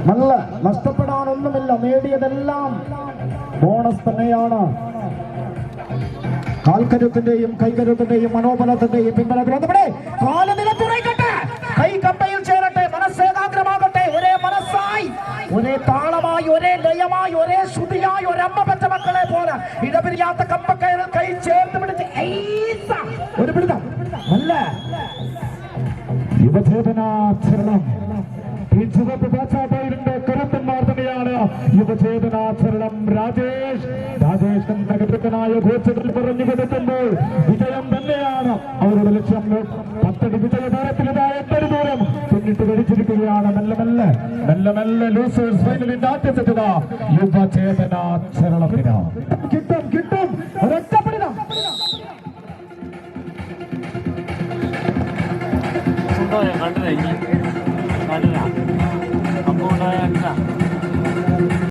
നല്ല നഷ്ടപ്പെടാനൊന്നുമില്ല. നേടിയതെല്ലാം ബോണസ് തന്നെയാണ്. കാൽക്കരുത്തിന്റെയും കൈകരുത്തിന്റെയും മനോബലത്തിന്റെയും പിൻബലത്തിൽ കൈ കമ്പയിൽ ചേരട്ടെ, മനസ്സേകാഗ്രമാകട്ടെ. ഒരേ മനസ്സായി, ഒരേ താളമായി, ഒരേ ലയമായി, ഒരേ ശ്രുതിയായി, ഒരമ്മ പറ്റ മക്കളെ പോലെ ഇടപിരിയാത്ത കമ്പക്കയറിൽ കൈ ചേർത്ത് പിടിച്ച് ഒരു പിടുത്തം. നല്ല യുവചേതനാചരണം. കരുത്തന്മാർ തന്നെയാണ് യുവചേതനാചരണം. രാജേഷ് നഗരനായ കോച്ചുകൾ പറഞ്ഞു കൊടുക്കുമ്പോൾ വിജയം തന്നെയാണ് അവരുടെ ലക്ഷ്യം. 10 വിജയദൂരത്തിലിതായ 8 ദൂരം പിന്നിട്ട് കഴിച്ചിരിക്കുകയാണ്. മെല്ലെ ലൂസേഴ്സ് ഫൈനലിന്റെ ആദ്യ സെറ്റുക യുവചേതനാചരണത്തിന് കിട്ടും ഒരൊറ്റപ്പിടിതം. കണ്ടു